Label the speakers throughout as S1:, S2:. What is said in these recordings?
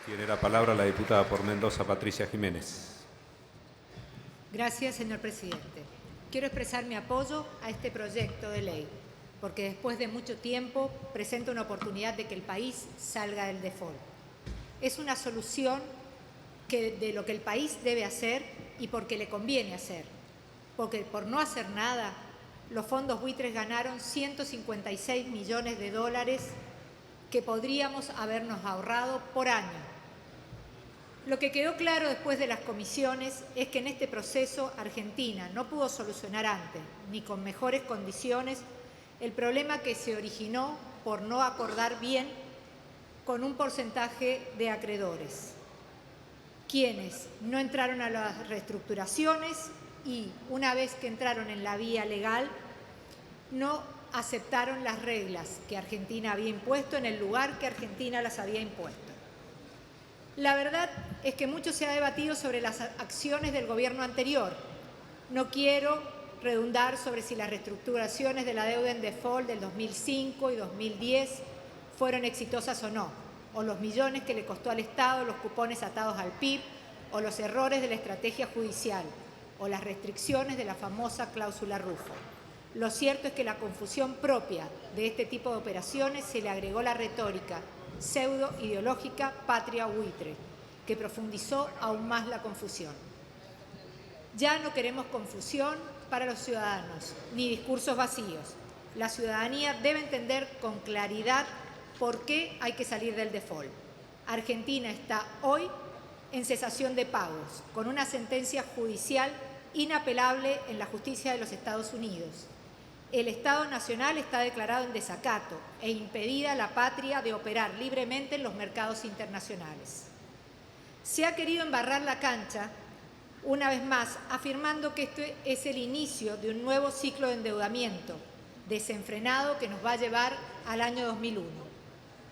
S1: Tiene la palabra la diputada por Mendoza, Patricia Jiménez.
S2: Gracias, señor presidente. Quiero expresar mi apoyo a este proyecto de ley, porque después de mucho tiempo presenta una oportunidad de que el país salga del default. Es una solución de lo que el país debe hacer y porque le conviene hacer, porque por no hacer nada, los fondos buitres ganaron 156 millones de dólares que podríamos habernos ahorrado por año. Lo que quedó claro después de las comisiones es que en este proceso Argentina no pudo solucionar antes, ni con mejores condiciones, el problema que se originó por no acordar bien con un porcentaje de acreedores, quienes no entraron a las reestructuraciones y, una vez que entraron en la vía legal, no aceptaron las reglas que Argentina había impuesto en el lugar que Argentina las había impuesto. La verdad es que mucho se ha debatido sobre las acciones del gobierno anterior. No quiero redundar sobre si las reestructuraciones de la deuda en default del 2005 y 2010 fueron exitosas o no, o los millones que le costó al Estado los cupones atados al PIB, o los errores de la estrategia judicial, o las restricciones de la famosa cláusula Rufo. Lo cierto es que la confusión propia de este tipo de operaciones se le agregó la retórica pseudo-ideológica patria buitre, que profundizó aún más la confusión. Ya no queremos confusión para los ciudadanos, ni discursos vacíos. La ciudadanía debe entender con claridad por qué hay que salir del default. Argentina está hoy en cesación de pagos, con una sentencia judicial inapelable en la justicia de los Estados Unidos. El Estado Nacional está declarado en desacato e impedida la patria de operar libremente en los mercados internacionales. Se ha querido embarrar la cancha, una vez más, afirmando que este es el inicio de un nuevo ciclo de endeudamiento desenfrenado que nos va a llevar al año 2001.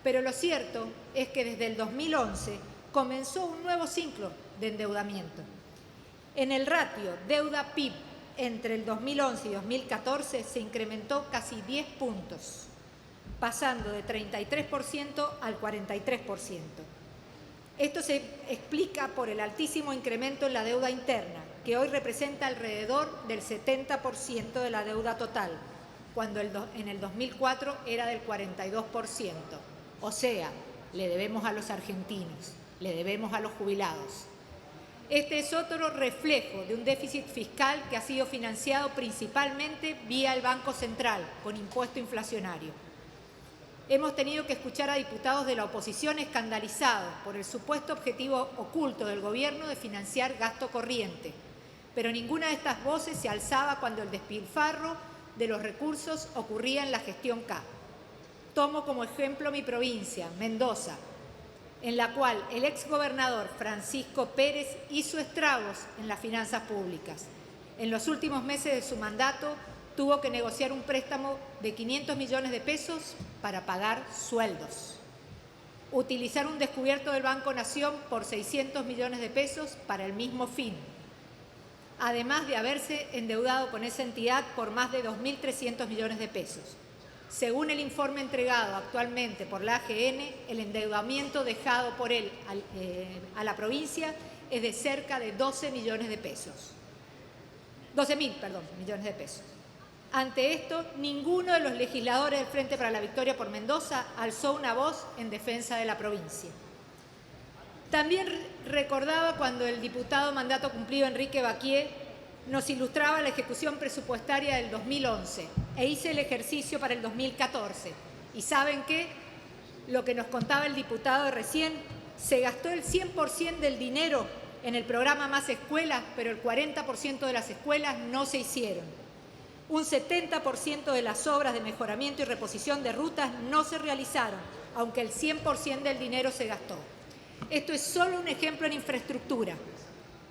S2: Pero lo cierto es que desde el 2011 comenzó un nuevo ciclo de endeudamiento. En el ratio deuda-PIB entre el 2011 y 2014 se incrementó casi 10 puntos, pasando de 33% al 43%. Esto se explica por el altísimo incremento en la deuda interna, que hoy representa alrededor del 70% de la deuda total, cuando en el 2004 era del 42%. O sea, le debemos a los argentinos, le debemos a los jubilados. Este es otro reflejo de un déficit fiscal que ha sido financiado principalmente vía el Banco Central, con impuesto inflacionario. Hemos tenido que escuchar a diputados de la oposición escandalizados por el supuesto objetivo oculto del gobierno de financiar gasto corriente, pero ninguna de estas voces se alzaba cuando el despilfarro de los recursos ocurría en la gestión K. Tomo como ejemplo mi provincia, Mendoza, en la cual el exgobernador Francisco Pérez hizo estragos en las finanzas públicas. En los últimos meses de su mandato tuvo que negociar un préstamo de 500 millones de pesos para pagar sueldos, utilizar un descubierto del Banco Nación por 600 millones de pesos para el mismo fin, además de haberse endeudado con esa entidad por más de 2.300 millones de pesos. Según el informe entregado actualmente por la AGN, el endeudamiento dejado por él a la provincia es de cerca de 12.000 millones de pesos. Ante esto, ninguno de los legisladores del Frente para la Victoria por Mendoza alzó una voz en defensa de la provincia. También recordaba cuando el diputado mandato cumplido Enrique Baquié nos ilustraba la ejecución presupuestaria del 2011 e hice el ejercicio para el 2014. ¿Y saben qué? Lo que nos contaba el diputado recién, se gastó el 100% del dinero en el programa Más Escuelas, pero el 40% de las escuelas no se hicieron. Un 70% de las obras de mejoramiento y reposición de rutas no se realizaron, aunque el 100% del dinero se gastó. Esto es solo un ejemplo en infraestructura.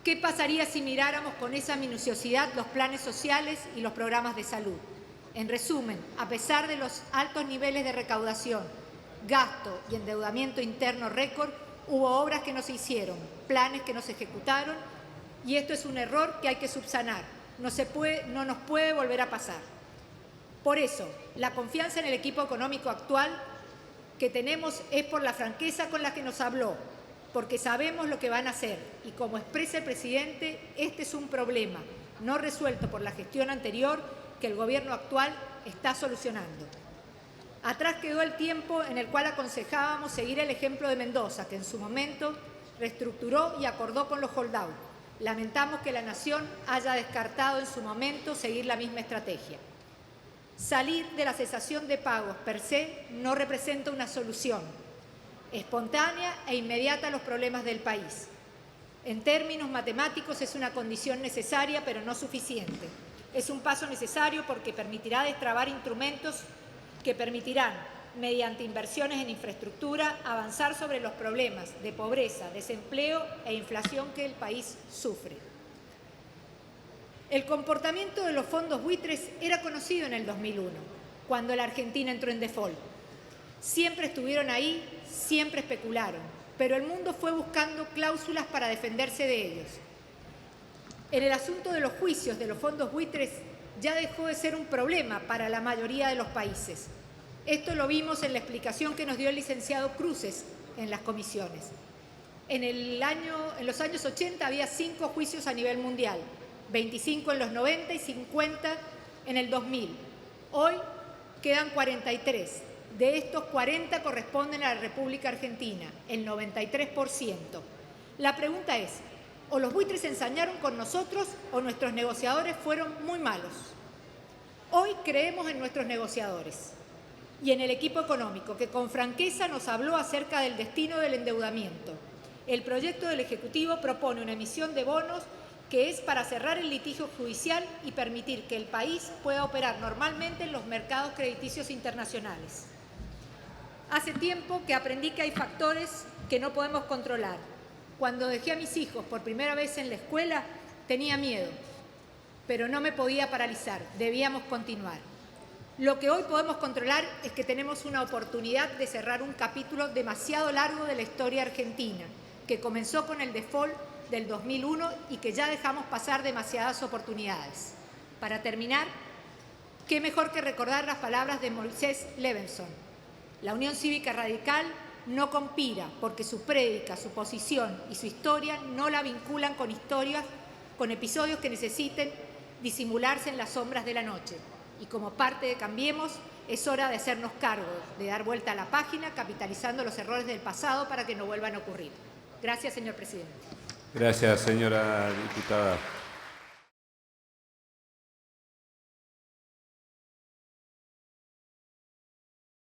S2: ¿Qué pasaría si miráramos con esa minuciosidad los planes sociales y los programas de salud? En resumen, a pesar de los altos niveles de recaudación, gasto y endeudamiento interno récord, hubo obras que no se hicieron, planes que no se ejecutaron, y esto es un error que hay que subsanar. No nos puede volver a pasar. Por eso, la confianza en el equipo económico actual que tenemos es por la franqueza con la que nos habló, porque sabemos lo que van a hacer y como expresa el presidente, este es un problema no resuelto por la gestión anterior que el gobierno actual está solucionando. Atrás quedó el tiempo en el cual aconsejábamos seguir el ejemplo de Mendoza, que en su momento reestructuró y acordó con los holdout. Lamentamos que la Nación haya descartado en su momento seguir la misma estrategia. Salir de la cesación de pagos per se no representa una solución espontánea e inmediata a los problemas del país. En términos matemáticos es una condición necesaria, pero no suficiente. Es un paso necesario porque permitirá destrabar instrumentos que permitirán, mediante inversiones en infraestructura, avanzar sobre los problemas de pobreza, desempleo e inflación que el país sufre. El comportamiento de los fondos buitres era conocido en el 2001, cuando la Argentina entró en default. Siempre estuvieron ahí, siempre especularon, pero el mundo fue buscando cláusulas para defenderse de ellos. En el asunto de los juicios de los fondos buitres ya dejó de ser un problema para la mayoría de los países. Esto lo vimos en la explicación que nos dio el licenciado Cruces en las comisiones. En los años 80 había 5 juicios a nivel mundial, 25 en los 90 y 50 en el 2000. Hoy quedan 43. De estos, 40 corresponden a la República Argentina, el 93%. La pregunta es, o los buitres se ensañaron con nosotros o nuestros negociadores fueron muy malos. Hoy creemos en nuestros negociadores y en el equipo económico, que con franqueza nos habló acerca del destino del endeudamiento. El proyecto del Ejecutivo propone una emisión de bonos que es para cerrar el litigio judicial y permitir que el país pueda operar normalmente en los mercados crediticios internacionales. Hace tiempo que aprendí que hay factores que no podemos controlar. Cuando dejé a mis hijos por primera vez en la escuela, tenía miedo, pero no me podía paralizar, debíamos continuar. Lo que hoy podemos controlar es que tenemos una oportunidad de cerrar un capítulo demasiado largo de la historia argentina, que comenzó con el default del 2001 y que ya dejamos pasar demasiadas oportunidades. Para terminar, qué mejor que recordar las palabras de Moisés Levenson. La Unión Cívica Radical no conspira porque su prédica, su posición y su historia no la vinculan con episodios que necesiten disimularse en las sombras de la noche. Y como parte de Cambiemos, es hora de hacernos cargo, de dar vuelta a la página, capitalizando los errores del pasado para que no vuelvan a ocurrir. Gracias, señor presidente.
S1: Gracias, señora diputada.